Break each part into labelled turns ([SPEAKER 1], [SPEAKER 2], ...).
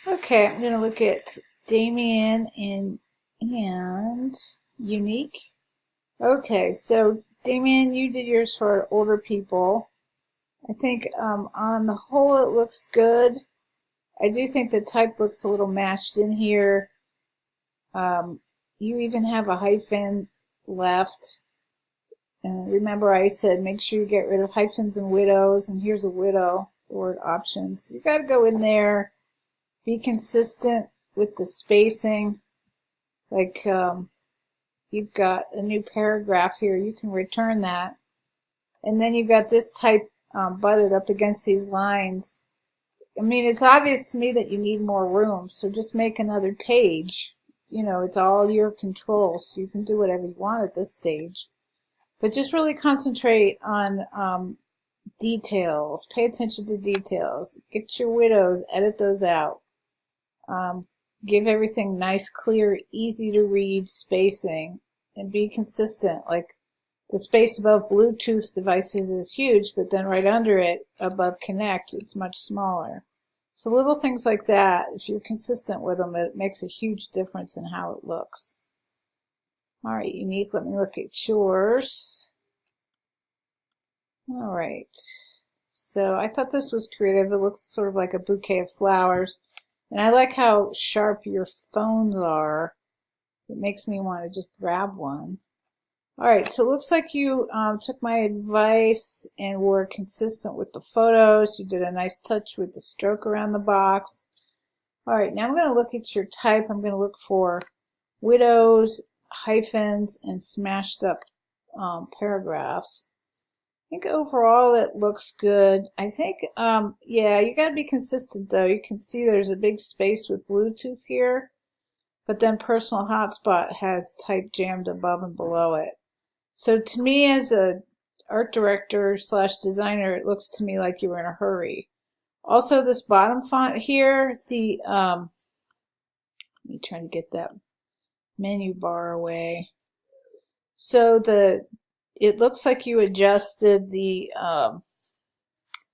[SPEAKER 1] Okay, I'm going to look at Damien and Unique. Okay, so Damien, you did yours for older people. I think on the whole it looks good. I do think the type looks a little mashed in here. You even have a hyphen left. And remember I said make sure you get rid of hyphens and widows, and here's a widow, the word options. You got to go in there, be consistent with the spacing. Like you've got a new paragraph here, you can return that. And then you've got this type butted up against these lines. I mean, it's obvious to me that you need more room, so just make another page. You know, it's all your control, so you can do whatever you want at this stage. But just really concentrate on details. Pay attention to details. Get your widows, edit those out. Give everything nice, clear, easy to read spacing, and be consistent. Like the space above Bluetooth devices is huge, but then right under it, above Connect, it's much smaller. So little things like that, if you're consistent with them, it makes a huge difference in how it looks. All right, Unique, let me look at yours. All right, so I thought this was creative. It looks sort of like a bouquet of flowers. And I like how sharp your phones are. It makes me want to just grab one. All right, so it looks like you took my advice and were consistent with the photos. You did a nice touch with the stroke around the box. All right, now I'm going to look at your type. I'm going to look for widows, hyphens, and smashed up paragraphs. I think overall it looks good. I think, yeah, you got to be consistent though. You can see there's a big space with Bluetooth here, but then Personal Hotspot has type jammed above and below it. So to me, as a art director slash designer, it looks to me like you were in a hurry. Also, this bottom font here, let me try to get that menu bar away. So it looks like you adjusted the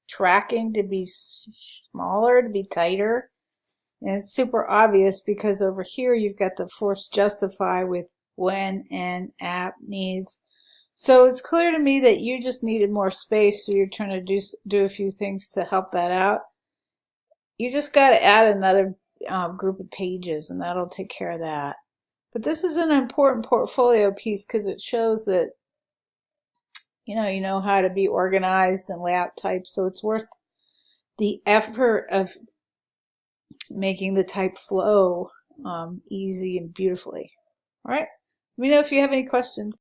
[SPEAKER 1] tracking to be smaller, to be tighter. And it's super obvious because over here you've got the force justify with when and app needs. So it's clear to me that you just needed more space, so you're trying to do a few things to help that out. You just got to add another group of pages, and that'll take care of that. But this is an important portfolio piece because it shows that you know how to be organized and lay out types, so it's worth the effort of making the type flow easy and beautifully. All right, let me know if you have any questions.